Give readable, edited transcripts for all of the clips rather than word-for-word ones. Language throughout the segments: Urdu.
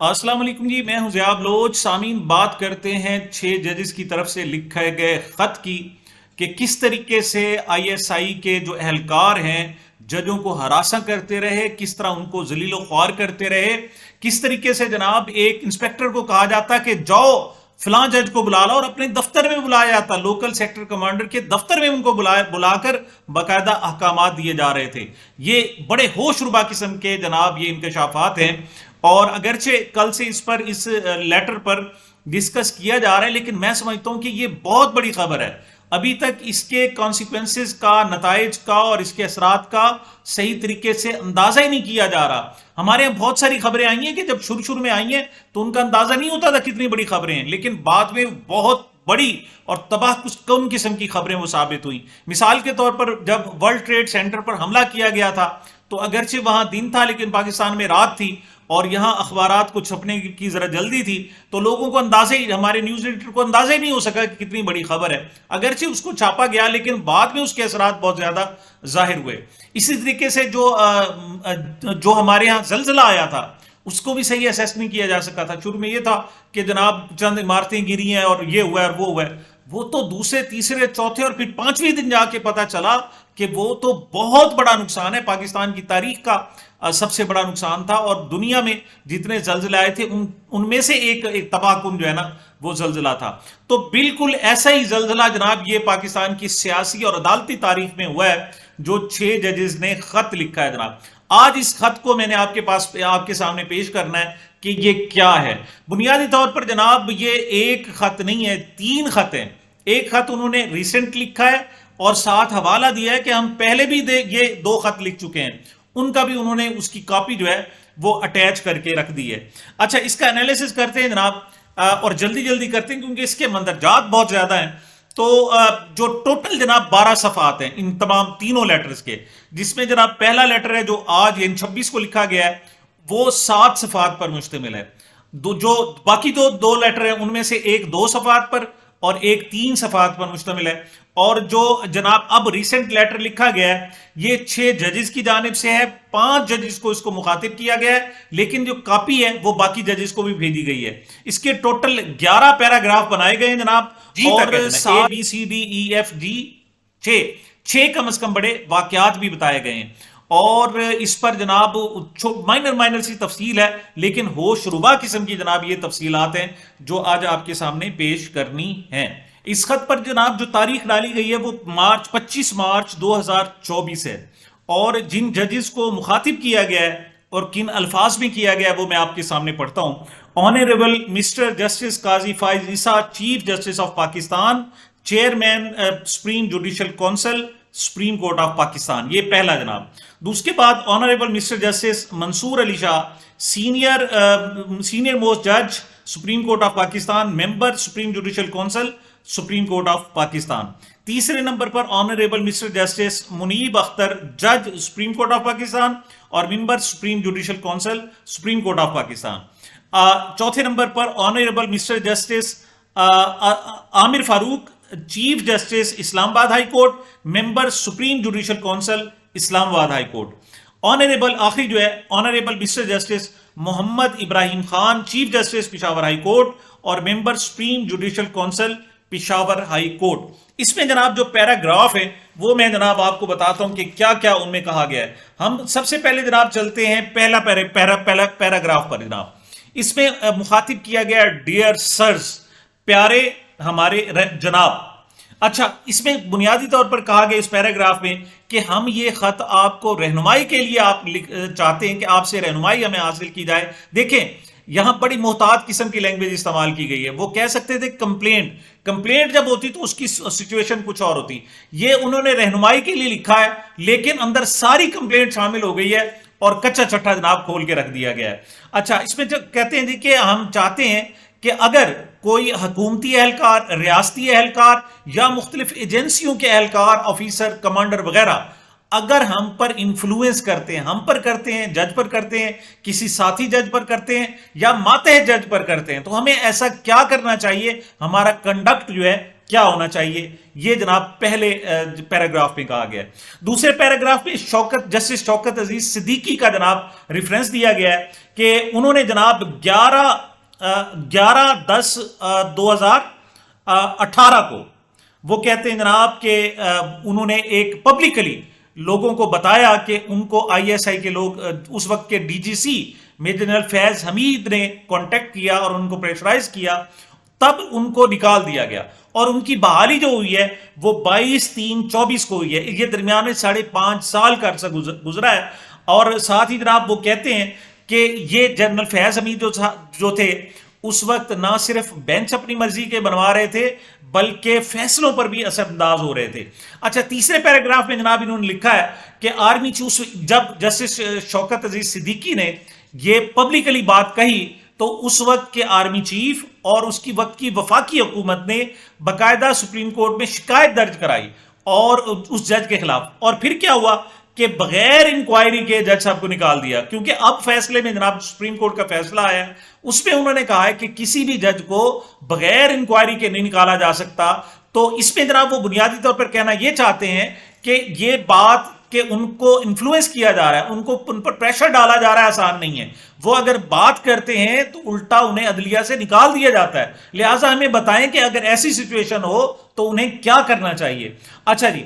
السلام علیکم جی، میں ہوں ضیاء بلوچ۔ سامعین، بات کرتے ہیں 6 ججز کی طرف سے لکھے گئے خط کی کہ کس طریقے سے آئی ایس آئی کے جو اہلکار ہیں ججوں کو ہراساں کرتے رہے، کس طرح ان کو ذلیل و خوار کرتے رہے، کس طریقے سے جناب ایک انسپیکٹر کو کہا جاتا کہ جاؤ فلاں جج کو بلا لاؤ، اور اپنے دفتر میں بلایا جاتا، لوکل سیکٹر کمانڈر کے دفتر میں ان کو بلا کر باقاعدہ احکامات دیے جا رہے تھے۔ یہ بڑے ہوش ربا قسم کے جناب یہ انکشافات ہیں، اور اگرچہ کل سے اس لیٹر پر ڈسکس کیا جا رہا ہے، لیکن میں سمجھتا ہوں کہ یہ بہت بڑی خبر ہے۔ ابھی تک اس کے کانسیکوینسز کا، نتائج کا اور اس کے اثرات کا صحیح طریقے سے اندازہ ہی نہیں کیا جا رہا۔ ہمارے یہاں بہت ساری خبریں آئی ہیں کہ جب شروع میں آئی ہیں تو ان کا اندازہ نہیں ہوتا تھا کتنی بڑی خبریں ہیں، لیکن بعد میں بہت بڑی اور تباہ کچھ کم قسم کی خبریں وہ ثابت ہوئیں۔ مثال کے طور پر جب ورلڈ ٹریڈ سینٹر پر حملہ کیا گیا تھا تو اگرچہ وہاں دن تھا لیکن پاکستان میں رات تھی، اور یہاں اخبارات کو چھپنے کی ذرا جلدی تھی، تو لوگوں کو اندازے ہی، ہمارے نیوز ایڈیٹر کو اندازہ ہی نہیں ہو سکا کہ کتنی بڑی خبر ہے۔ اگرچہ اس کو چھاپا گیا لیکن بعد میں اس کے اثرات بہت زیادہ ظاہر ہوئے۔ اسی طریقے سے جو ہمارے ہاں زلزلہ آیا تھا اس کو بھی صحیح اسیس نہیں کیا جا سکا تھا۔ شروع میں یہ تھا کہ جناب چند عمارتیں گری ہیں اور یہ ہوا ہے اور وہ ہوا ہے، وہ تو دوسرے تیسرے چوتھے اور پھر پانچویں دن جا کے پتا چلا کہ وہ تو بہت بڑا نقصان ہے، پاکستان کی تاریخ کا سب سے بڑا نقصان تھا، اور دنیا میں جتنے زلزلے آئے تھے ان میں سے ایک تباہ کن جو ہے نا وہ زلزلہ تھا۔ تو بالکل ایسا ہی زلزلہ جناب یہ پاکستان کی سیاسی اور عدالتی تاریخ میں ہوا ہے جو 6 ججز نے خط لکھا ہے جناب۔ آج اس خط کو میں نے آپ کے سامنے پیش کرنا ہے کہ یہ کیا ہے۔ بنیادی طور پر جناب یہ ایک خط نہیں ہے، 3 خط ہیں۔ ایک خط انہوں نے ریسنٹ لکھا ہے اور ساتھ حوالہ دیا ہے کہ ہم پہلے بھی یہ 2 خط لکھ چکے ہیں، ان کا بھی انہوں نے اس کی کاپی جو ہے وہ اٹیچ کر کے رکھ دی ہے۔ اچھا، اس کا انالیسس کرتے ہیں جناب، اور جلدی کرتے ہیں کیونکہ اس کے مندرجات بہت زیادہ ہیں۔ تو جو ٹوٹل جناب 12 صفحات ہیں ان تمام تینوں لیٹرز کے، جس میں جناب پہلا لیٹر ہے جو آج یعنی 26 کو لکھا گیا ہے، وہ 7 صفحات پر مشتمل ہے۔ جو باقی دو لیٹر ہیں ان میں سے ایک 2 صفحات پر اور ایک 3 صفحات پر مشتمل ہے، اور جو جناب اب ریسنٹ لیٹر لکھا گیا ہے یہ 6 ججز کی جانب سے ہے، 5 ججز کو اس کو مخاطب کیا گیا ہے، لیکن جو کاپی ہے وہ باقی ججز کو بھی بھیجی گئی ہے۔ اس کے ٹوٹل 11 پیراگراف بنائے گئے ہیں جناب، اور ABCDEFG 6 کم از کم بڑے واقعات بھی بتائے گئے ہیں، اور اس پر جناب مائنر سی تفصیل ہے، لیکن ہوش ربا قسم کی جناب یہ تفصیلات ہیں جو آج آپ کے سامنے پیش کرنی ہیں۔ اس خط پر جناب جو تاریخ ڈالی گئی ہے وہ 25 مارچ 2024 ہے، اور جن ججز کو مخاطب کیا گیا ہے اور کن الفاظ میں کیا گیا ہے وہ میں آپ کے سامنے پڑھتا ہوں۔ Honourable mister justice Qazi Faez Isa, chief justice of Pakistan, chairman Supreme Judicial Council, Supreme Court of Pakistan, یہ پہلا جناب۔ اس کے بعد honourable mister justice Mansoor Ali Shah, senior most جج، Supreme Court of Pakistan, member Supreme Judicial Council, Supreme Court of Pakistan. تیسرے نمبر پر honourable mister justice Munib Akhtar, جج، سپریم کورٹ آف پاکستان اور member Supreme Judicial Council, Supreme Court of Pakistan. چوتھے نمبر پر honourable mister justice Aamer Farooq, chief justice Islamabad High Court, member Supreme Judicial Council, Islamabad High Court. Honourable آخری جو ہے honourable mister justice Muhammad Ibrahim Khan, chief justice Peshawar High Court اور member Supreme Judicial Council, Peshawar High Court. اس میں جناب جو پیراگراف ہے وہ میں جناب آپ کو بتاتا ہوں کہ کیا کیا ان میں کہا گیا ہے۔ ہم سب سے پہلے جناب چلتے ہیں پہلا پیراگراف پر جناب۔ اس میں مخاطب کیا گیا ڈیئر سرز، پیارے ہمارے جناب۔ اچھا، اس میں بنیادی طور پر کہا گیا اس پیراگراف میں کہ ہم یہ خط آپ کو رہنمائی کے لیے آپ چاہتے ہیں کہ آپ سے رہنمائی ہمیں حاصل کی جائے۔ دیکھیں یہاں بڑی محتاط قسم کی لینگویج استعمال کی گئی ہے۔ وہ کہہ سکتے تھے کمپلینٹ جب ہوتی تو اس کی سچویشن کچھ اور ہوتی، یہ انہوں نے رہنمائی کے لیے لکھا ہے لیکن اندر ساری کمپلینٹ شامل ہو گئی ہے اور کچا چٹھا جناب کھول کے رکھ دیا گیا ہے۔ اچھا، اس میں جو کہتے ہیں کہ ہم چاہتے ہیں کہ اگر کوئی حکومتی اہلکار، ریاستی اہلکار یا مختلف ایجنسیوں کے اہلکار، آفیسر، کمانڈر وغیرہ اگر ہم پر انفلوئنس کرتے ہیں، ہم پر کرتے ہیں، جج پر کرتے ہیں، کسی ساتھی جج پر کرتے ہیں یا ماتحت جج پر کرتے ہیں، تو ہمیں ایسا کیا کرنا چاہیے، ہمارا کنڈکٹ جو ہے کیا ہونا چاہیے، یہ جناب پہلے پیراگراف میں کہا گیا ہے۔ دوسرے پیراگراف میں جسٹس شوکت عزیز صدیقی کا جناب ریفرنس دیا گیا ہے کہ انہوں نے جناب 11/10/2018 کو وہ کہتے ہیں جناب کہ انہوں نے ایک پبلکلی لوگوں کو بتایا کہ ان کو آئی ایس آئی کے لوگ، اس وقت کے ڈی جی سی میجر جنرل فیض حمید نے کانٹیکٹ کیا اور ان کو پریشرائز کیا، تب ان کو نکال دیا گیا اور ان کی بحالی جو ہوئی ہے وہ 22/3/24 کو ہوئی ہے۔ یہ درمیان میں 5.5 سال کا عرصہ گزرا ہے۔ اور ساتھ ہی جناب وہ کہتے ہیں کہ یہ جنرل فیض حمید جو تھے اس وقت نہ صرف بینچ اپنی مرضی کے بنوا رہے تھے بلکہ فیصلوں پر بھی اثر انداز ہو رہے تھے۔ اچھا، تیسرے پیراگراف میں جناب انہوں نے لکھا ہے کہ آرمی چیف، جب جسٹس شوکت عزیز صدیقی نے یہ پبلکلی بات کہی تو اس وقت کے آرمی چیف اور اس کی وقت کی وفاقی حکومت نے باقاعدہ سپریم کورٹ میں شکایت درج کرائی اور اس جج کے خلاف، اور پھر کیا ہوا کہ بغیر انکوائری کے جج صاحب کو نکال دیا، کیونکہ اب فیصلے میں جناب سپریم کورٹ کا فیصلہ آیا ہے، اس میں انہوں نے کہا ہے کہ کسی بھی جج کو بغیر انکوائری کے نہیں نکالا جا سکتا۔ تو اس میں جناب وہ بنیادی طور پر کہنا یہ چاہتے ہیں کہ یہ بات کہ ان کو انفلوئنس کیا جا رہا ہے، ان پر پریشر ڈالا جا رہا ہے، آسان نہیں ہے۔ وہ اگر بات کرتے ہیں تو الٹا انہیں عدلیہ سے نکال دیا جاتا ہے۔ لہٰذا ہمیں بتائیں کہ اگر ایسی سچویشن ہو تو انہیں کیا کرنا چاہیے۔ اچھا جی،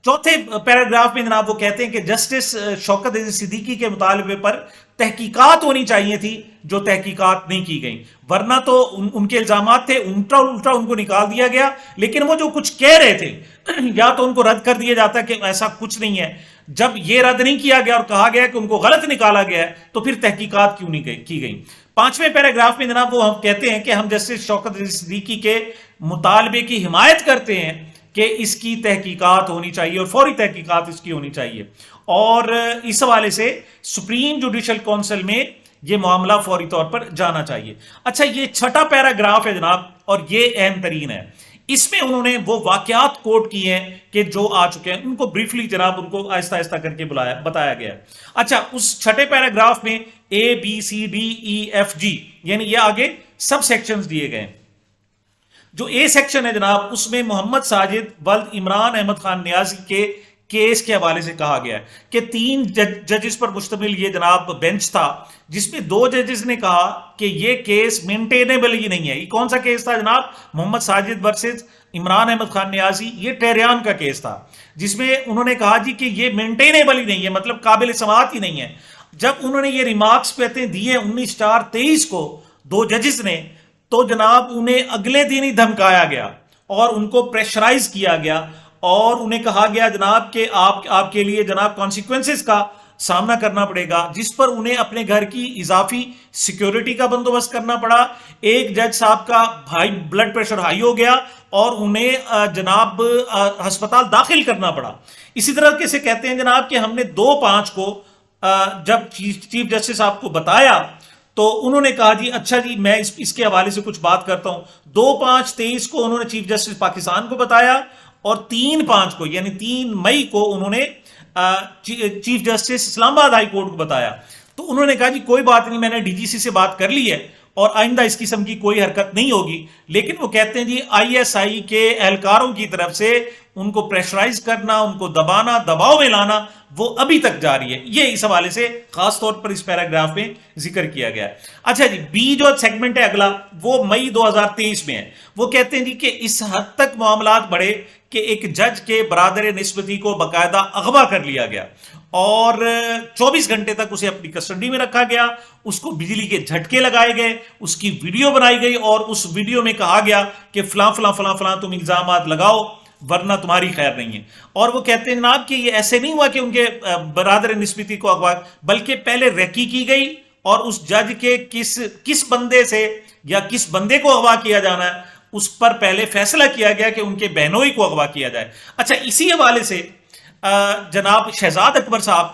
چوتھے پیراگراف میں جناب وہ کہتے ہیں کہ جسٹس شوکت عزیز صدیقی کے مطالبے پر تحقیقات ہونی چاہیے تھی جو تحقیقات نہیں کی گئیں، ورنہ تو ان کے الزامات تھے، الٹا ان کو نکال دیا گیا، لیکن وہ جو کچھ کہہ رہے تھے یا تو ان کو رد کر دیا جاتا کہ ایسا کچھ نہیں ہے۔ جب یہ رد نہیں کیا گیا اور کہا گیا کہ ان کو غلط نکالا گیا ہے تو پھر تحقیقات کیوں نہیں کی گئیں۔ پانچویں پیراگراف میں جناب وہ ہم کہتے ہیں کہ ہم جسٹس شوکت عزیز صدیقی کے مطالبے کی حمایت کرتے ہیں کہ اس کی تحقیقات ہونی چاہیے اور فوری تحقیقات اس کی ہونی چاہیے، اور اس حوالے سے سپریم جوڈیشل کونسل میں یہ معاملہ فوری طور پر جانا چاہیے۔ اچھا، یہ چھٹا پیراگراف ہے جناب اور یہ اہم ترین ہے۔ اس میں انہوں نے وہ واقعات کوٹ کیے ہیں کہ جو آ چکے ہیں، ان کو بریفلی جناب ان کو آہستہ آہستہ کر کے بتایا گیا ہے۔ اچھا، اس چھٹے پیراگراف میں ABCDEFG یعنی یہ آگے سب سیکشنز دیے گئے ہیں۔ جو اے سیکشن ہے جناب اس میں محمد ساجد ولد عمران احمد خان نیازی کے کیس کے حوالے سے کہا گیا ہے کہ 3 ججز پر مشتمل یہ جناب بینچ تھا، جس میں 2 ججز نے کہا کہ یہ کیس مینٹینیبل ہی نہیں ہے۔ یہ کون سا کیس تھا جناب؟ محمد ساجد ورسز عمران احمد خان نیازی، یہ ٹہریان کا کیس تھا، جس میں انہوں نے کہا جی کہ یہ مینٹینیبل ہی نہیں ہے، مطلب قابل سماعت ہی نہیں ہے۔ جب انہوں نے یہ ریمارکس کہتے ہیں دیے 19/4/23 کو 2 ججز نے، تو جناب انہیں اگلے دن ہی دھمکایا گیا اور ان کو پریشرائز کیا گیا اور انہیں کہا گیا جناب کہ آپ کے لیے جناب کانسیکوینسز کا سامنا کرنا پڑے گا، جس پر انہیں اپنے گھر کی اضافی سیکیورٹی کا بندوبست کرنا پڑا۔ ایک جج صاحب کا بلڈ پریشر ہائی ہو گیا اور انہیں جناب ہسپتال داخل کرنا پڑا۔ اسی طرح سے کہتے ہیں جناب کہ ہم نے 2/5 کو جب چیف جسٹس صاحب کو بتایا تو انہوں نے کہا جی اچھا جی میں اس کے حوالے سے کچھ بات کرتا ہوں۔ 2/5/23 کو انہوں نے چیف جسٹس پاکستان کو بتایا اور 3/5 کو یعنی 3 مئی کو انہوں نے chief justice Islamabad High court کو بتایا۔ تو انہوں نے کہا جی کوئی بات نہیں، میں نے ڈی جی سی سے بات کر لی ہے اور آئندہ اس قسم کی کوئی حرکت نہیں ہوگی۔ لیکن وہ کہتے ہیں جی آئی ایس آئی کے اہلکاروں کی طرف سے ان کو پریشرائز کرنا، ان کو دبانا، دباؤ میں لانا وہ ابھی تک جاری ہے۔ یہ اس حوالے سے خاص طور پر اس پیراگراف میں ذکر کیا گیا ہے۔ اچھا جی، بی جو سیگمنٹ ہے اگلا وہ مئی 2023 میں ہے۔ وہ کہتے ہیں جی کہ اس حد تک معاملات بڑھے کہ ایک جج کے برادر نسبتی کو باقاعدہ اغوا کر لیا گیا اور 24 گھنٹے تک اسے اپنی کسٹڈی میں رکھا گیا، اس کو بجلی کے جھٹکے لگائے گئے، اس کی ویڈیو بنائی گئی اور اس ویڈیو میں کہا گیا کہ فلاں فلاں فلاں فلاں تم الزامات لگاؤ ورنہ تمہاری خیر نہیں ہے۔ اور وہ کہتے ہیں جناب کہ یہ ایسے نہیں ہوا کہ ان کے برادر نسبتی کو اغوا، بلکہ پہلے ریکی کی گئی اور اس جج کے کس بندے سے یا کس بندے کو اغوا کیا جانا ہے اس پر پہلے فیصلہ کیا گیا کہ ان کے بہنوئی کو اغوا کیا جائے۔ اچھا، اسی حوالے سے جناب شہزاد اکبر صاحب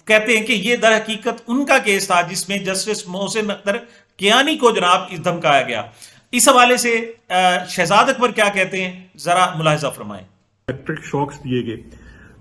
کہتے ہیں کہ یہ در حقیقت ان کا کیس تھا جس میں جسٹس محسن اختر کیانی کو جناب دھمکایا گیا۔ اس حوالے سے شہزاد اکبر کیا کہتے ہیں ذرا ملاحظہ فرمائیں۔ الیکٹرک شاکس دیے گئے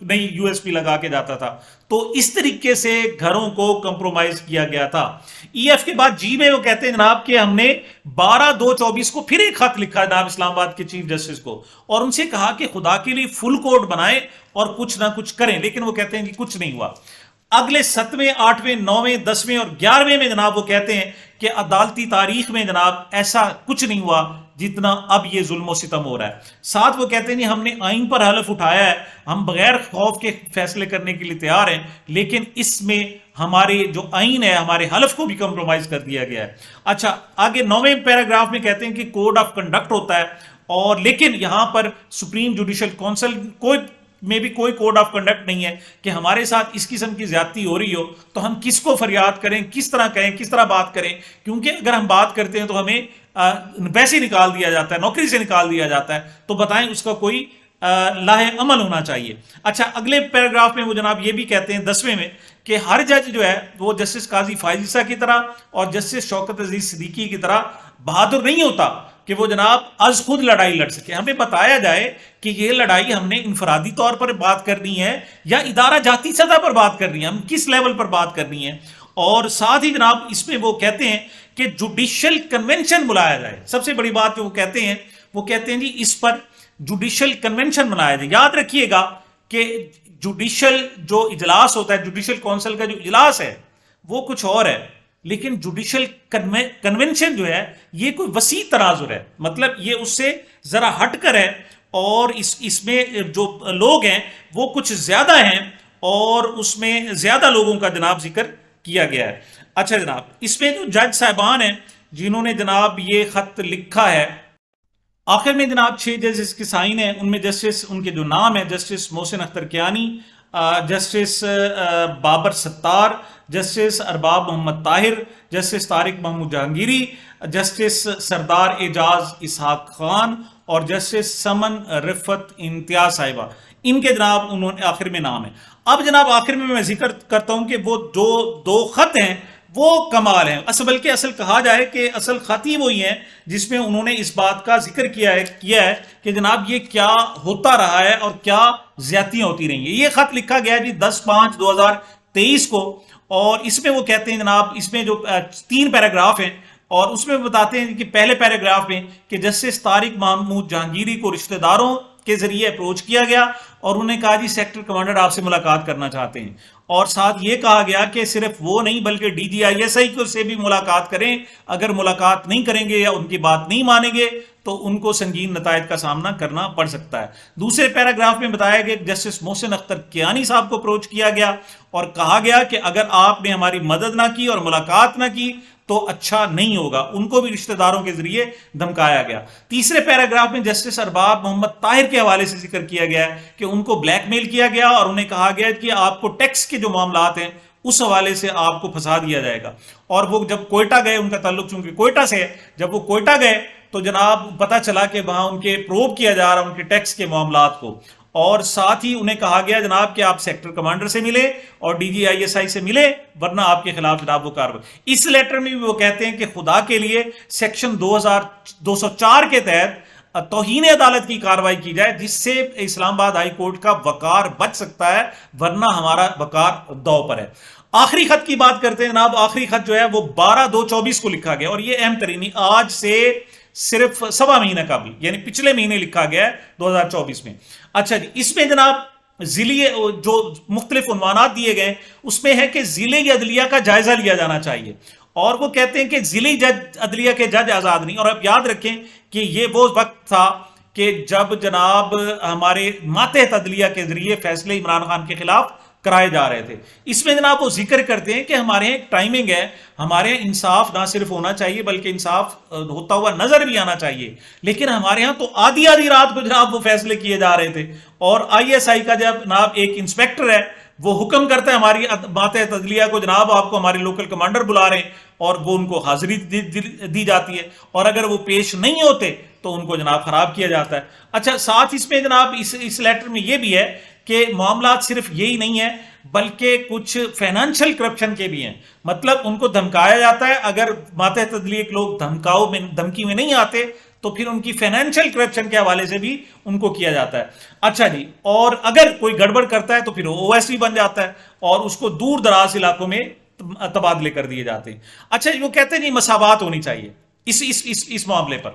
نئی یو ایس پی لگا کے جاتا تھا. تو اس طریقے سے گھروں کو کمپرومائز کیا گیا تھا. ای ایف کے بعد جی میں وہ کہتے ہیں جناب کہ ہم نے 12/2/24 کو پھر ایک خط لکھا جناب اسلام آباد کے چیف جسٹس کو, اور ان سے کہا کہ خدا کے لیے فل کوڈ بنائیں اور کچھ نہ کچھ کریں, لیکن وہ کہتے ہیں کہ کچھ نہیں ہوا. اگلے 7ویں 8ویں 9ویں 10ویں اور 11ویں میں جناب وہ کہتے ہیں کہ عدالتی تاریخ میں جناب ایسا کچھ نہیں ہوا جتنا اب یہ ظلم و ستم ہو رہا ہے. ساتھ وہ کہتے ہیں ہم نے آئین پر حلف اٹھایا ہے, ہم بغیر خوف کے فیصلے کرنے کے لیے تیار ہیں, لیکن اس میں ہمارے جو آئین ہے ہمارے حلف کو بھی کمپرومائز کر دیا گیا ہے. اچھا آگے 9ویں پیراگراف میں کہتے ہیں کہ کوڈ آف کنڈکٹ ہوتا ہے, اور لیکن یہاں پر سپریم جوڈیشل کونسل میں بھی کوئی کوڈ آف کنڈکٹ نہیں ہے کہ ہمارے ساتھ اس قسم کی زیادتی ہو رہی ہو تو ہم کس کو فریاد کریں, کس طرح کہیں, کس طرح بات کریں, کیونکہ اگر ہم بات کرتے ہیں تو ہمیں ویسے نکال دیا جاتا ہے, نوکری سے نکال دیا جاتا ہے. تو بتائیں اس کا کوئی لاہ عمل ہونا چاہیے. اچھا اگلے پیراگراف میں وہ جناب یہ بھی کہتے ہیں 10ویں میں کہ ہر جج جو ہے وہ جسٹس قاضی فائز عیسیٰ کی طرح اور جسٹس شوکت عزیز صدیقی کی طرح بہادر نہیں ہوتا کہ وہ جناب از خود لڑائی لڑ سکے. ہمیں بتایا جائے کہ یہ لڑائی ہم نے انفرادی طور پر بات کرنی ہے یا ادارہ جاتی سطح پر بات کرنی ہے, ہم کس لیول پر بات کرنی ہے. اور ساتھ ہی جناب اس میں وہ کہتے ہیں کہ جوڈیشل کنونشن بلایا جائے. سب سے بڑی بات جو وہ کہتے ہیں جی اس پر جوڈیشل کنونشن بنایا جائے. یاد رکھیے گا کہ جوڈیشل جو اجلاس ہوتا ہے, جوڈیشل کونسل کا جو اجلاس ہے وہ کچھ اور ہے, لیکن جوڈیشل کنونشن جو ہے یہ کوئی وسیع تناظر ہے, مطلب یہ اس سے ذرا ہٹ کر ہے, اور اس میں جو لوگ ہیں وہ کچھ زیادہ ہیں اور اس میں زیادہ لوگوں کا جناب ذکر کیا گیا ہے. اچھا جناب اس میں جو جج صاحبان ہیں جنہوں نے جناب یہ خط لکھا ہے, آخر میں جناب 6 ججز کے سائن ہیں. ان میں جسٹس ان کے جو نام ہیں جسٹس محسن اختر کیانی, جسٹس بابر ستار, جسٹس ارباب محمد طاہر, جسٹس طارق محمود جہانگیری, جسٹس سردار اعجاز اسحاق خان اور جسٹس سمن رفت امتیاز صاحبہ. ان کے جناب انہوں نے آخر میں نام ہے. اب جناب آخر میں ذکر کرتا ہوں کہ وہ جو 2 خط ہیں وہ کمال ہیں. بلکہ اصل کہا جائے کہ اصل خط ہی وہی ہیں جس میں انہوں نے اس بات کا ذکر کیا ہے کہ جناب یہ کیا ہوتا رہا ہے اور کیا زیادتیاں ہوتی رہی ہیں. یہ خط لکھا گیا جی 10/5/2023 کو, اور اس میں وہ کہتے ہیں جناب اس میں جو 3 پیراگراف ہیں اور اس میں بتاتے ہیں کہ پہلے پیراگراف میں کہ جسٹس طارق محمود جہانگیری کو رشتہ داروں کے ذریعے اپروچ کیا گیا اور انہوں نے کہا جی سیکٹر کمانڈر آپ سے ملاقات کرنا چاہتے ہیں, اور ساتھ یہ کہا گیا کہ صرف وہ نہیں بلکہ D G I S I کو سے بھی ملاقات کریں, اگر ملاقات نہیں کریں گے یا ان کی بات نہیں مانیں گے تو ان کو سنگین نتائج کا سامنا کرنا پڑ سکتا ہے. دوسرے پیراگراف میں بتایا گیا کہ جسٹس محسن اختر کیانی صاحب کو اپروچ کیا گیا اور کہا گیا کہ اگر آپ نے ہماری مدد نہ کی اور ملاقات نہ کی تو اچھا نہیں ہوگا. ان کو بھی رشتہ داروں کے ذریعے دھمکایا گیا. تیسرے پیراگراف میں جسٹس ارباب محمد طاہر کے حوالے سے ذکر کیا گیا ہے کہ ان کو بلیک میل کیا گیا اور انہیں کہا گیا کہ آپ کو ٹیکس کے جو معاملات ہیں اس حوالے سے آپ کو پھنسا دیا جائے گا. اور وہ جب کوئٹہ گئے, ان کا تعلق چونکہ کوئٹہ سے ہے, جب وہ کوئٹہ گئے تو جناب پتہ چلا کہ وہاں ان کے پروب کیا جا رہا ان کے ٹیکس کے معاملات کو, اور ساتھ ہی انہیں کہا گیا جناب کہ آپ سیکٹر کمانڈر سے ملے اور D G I S I سے ملے ورنہ آپ کے خلاف جناب وہ کارروائی. اس لیٹر میں بھی وہ کہتے ہیں کہ خدا کے لیے سیکشن 2204 کے تحت توہین عدالت کی کارروائی کی جائے جس سے اسلام آباد ہائی کورٹ کا وقار بچ سکتا ہے, ورنہ ہمارا وقار دو پر ہے. آخری خط کی بات کرتے ہیں جناب. آخری خط جو ہے وہ 12/2/24 کو لکھا گیا, اور یہ اہم ترین آج سے صرف 1.25 مہینہ قبل یعنی پچھلے مہینے لکھا گیا ہے 2024 میں. اچھا جی اس میں جناب ضلعی جو مختلف عنوانات دیے گئے اس میں ہے کہ ضلعی عدلیہ کا جائزہ لیا جانا چاہیے, اور وہ کہتے ہیں کہ ضلعی جج عدلیہ کے جج آزاد نہیں. اور اب یاد رکھیں کہ یہ وہ وقت تھا کہ جب جناب ہمارے ماتحت عدلیہ کے ذریعے فیصلے عمران خان کے خلاف کرائے جا رہے تھے. اس میں جناب وہ ذکر کرتے ہیں کہ ہمارے ایک ٹائمنگ ہے, ہمارے انصاف نہ صرف ہونا چاہیے بلکہ انصاف ہوتا ہوا نظر بھی آنا چاہیے, لیکن ہمارے ہاں تو آدھی رات کو جناب وہ فیصلے کیے جا رہے تھے. اور آئی ایس آئی کا جب جناب ایک انسپیکٹر ہے وہ حکم کرتا ہے ہماری ماتحت عدلیہ کو جناب آپ کو ہمارے لوکل کمانڈر بلا رہے ہیں, اور وہ ان کو حاضری دی جاتی ہے, اور اگر وہ پیش نہیں ہوتے تو ان کو جناب خراب کیا جاتا ہے. اچھا ساتھ اس میں جناب اس لیٹر میں یہ بھی ہے کہ معاملات صرف یہی نہیں ہے بلکہ کچھ فائنانشل کرپشن کے بھی ہیں. مطلب ان کو دھمکایا جاتا ہے, اگر ماتحت عدلیہ کے لوگ دھمکی میں نہیں آتے تو پھر ان کی فائنینشیل کرپشن کے حوالے سے بھی ان کو کیا جاتا ہے. اچھا جی, اور اگر کوئی گڑبڑ کرتا ہے تو پھر او ایس بھی بن جاتا ہے اور اس کو دور دراز علاقوں میں تبادلے کر دیے جاتے ہیں. اچھا جی, وہ کہتے ہیں نہیں مساوات ہونی چاہیے اس معاملے پر,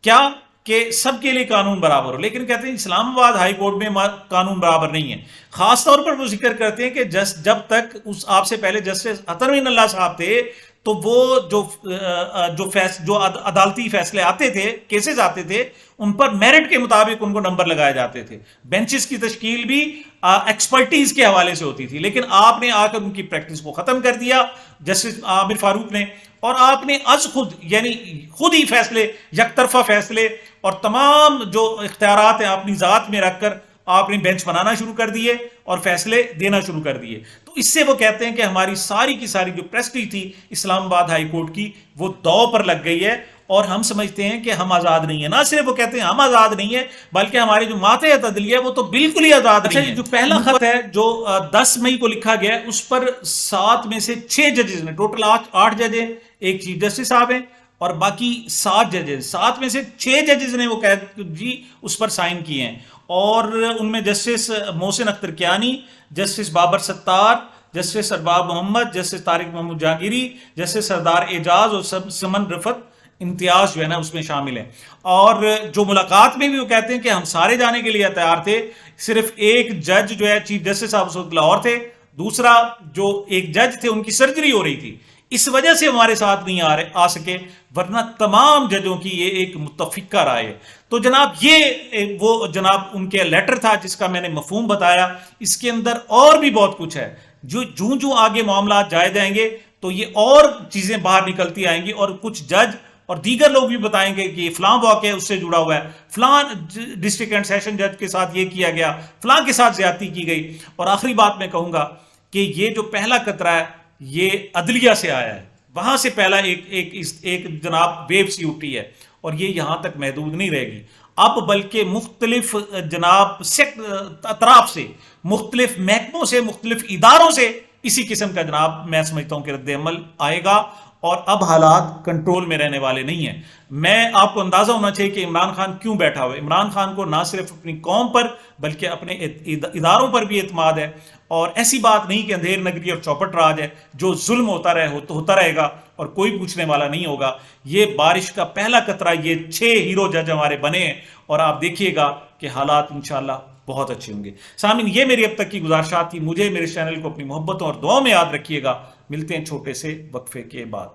کیا کہ سب کے لیے قانون برابر ہو, لیکن کہتے ہیں اسلام آباد ہائی کورٹ میں قانون برابر نہیں ہے. خاص طور پر وہ ذکر کرتے ہیں کہ جب تک آپ سے پہلے جسٹس عطر معین اللہ صاحب تھے تو وہ جو عدالتی فیصلے آتے تھے, کیسز آتے تھے, ان پر میرٹ کے مطابق ان کو نمبر لگائے جاتے تھے. بینچز کی تشکیل بھی ایکسپرٹیز کے حوالے سے ہوتی تھی, لیکن آپ نے آ کر ان کی پریکٹس کو ختم کر دیا جسٹس عامر فاروق نے, اور آپ نے از خود یعنی خود ہی فیصلے, یک طرفہ فیصلے اور تمام جو اختیارات ہیں اپنی ذات میں رکھ کر آپ نے بینچ بنانا شروع کر دیے اور فیصلے دینا شروع کر دیے. تو اس سے وہ کہتے ہیں کہ ہماری ساری کی ساری جو پریسٹیج تھی اسلام آباد ہائی کورٹ کی وہ دو پر لگ گئی ہے, اور ہم سمجھتے ہیں کہ ہم آزاد نہیں ہیں. نہ صرف وہ کہتے ہیں ہم آزاد نہیں ہیں, بلکہ ہمارے جو ماتحت عدلیہ ہے وہ تو بالکل ہی آزاد نہیں ہے. جو پہلا خط ہے جو 10 مئی کو لکھا گیا ہے, اس پر 7 میں سے 6 ججز نے, ٹوٹل 8 جج ہیں, ایک چیف جسٹس صاحب ہیں اور باقی 7 ججز, 7 میں سے 6 ججز نے وہ جی اس پر سائن کیے ہیں. اور ان میں جسٹس محسن اختر کیانی, جسٹس بابر ستار, جسٹس ارباب محمد, جسٹس طارق محمود جہانگیری, جسٹس سردار اعجاز اور سمن رفت امتیاز جو ہے نا اس میں شامل ہیں. اور جو ملاقات میں بھی وہ کہتے ہیں کہ ہم سارے جانے کے لیے تیار تھے, صرف ایک جج جو ہے چیف جسٹس صاحب لاہور تھے, دوسرا جو ایک جج تھے ان کی سرجری ہو رہی تھی, اس وجہ سے ہمارے ساتھ نہیں آ سکے, ورنہ تمام ججوں کی یہ ایک متفقہ رائے ہے. تو جناب یہ وہ جناب ان کے لیٹر تھا جس کا میں نے مفہوم بتایا. اس کے اندر اور بھی بہت کچھ ہے, جو آگے معاملات جائے جائیں گے تو یہ اور چیزیں باہر نکلتی آئیں گی, اور کچھ جج اور دیگر لوگ بھی بتائیں گے کہ یہ فلاں واقعہ اس سے جڑا ہوا ہے, فلاں ڈسٹرکٹ اینڈ سیشن جج کے ساتھ یہ کیا گیا, فلاں کے ساتھ زیادتی کی گئی. اور آخری بات میں کہوں گا کہ یہ جو پہلا قطرہ ہے یہ عدلیہ سے آیا ہے, وہاں سے پہلا ایک جناب ویو سی اٹھی ہے, اور یہ یہاں تک محدود نہیں رہے گی اب, بلکہ مختلف جناب اطراف سے, مختلف محکموں سے, مختلف اداروں سے اسی قسم کا جناب میں سمجھتا ہوں کہ رد عمل آئے گا, اور اب حالات کنٹرول میں رہنے والے نہیں ہیں. میں آپ کو اندازہ ہونا چاہیے کہ عمران خان کیوں بیٹھا ہوا ہے. عمران خان کو نہ صرف اپنی قوم پر بلکہ اپنے اداروں پر بھی اعتماد ہے, اور ایسی بات نہیں کہ اندھیر نگری اور چوپٹ راج ہے, جو ظلم ہوتا رہے گا اور کوئی پوچھنے والا نہیں ہوگا. یہ بارش کا پہلا قطرہ, یہ 6 ہیرو جج ہمارے بنے ہیں, اور آپ دیکھیے گا کہ حالات انشاءاللہ بہت اچھے ہوں گے. سامعین, یہ میری اب تک کی گزارشات تھی. مجھے میرے چینل کو اپنی محبتوں اور دعاؤں میں یاد رکھیے گا. ملتے ہیں چھوٹے سے وقفے کے بعد.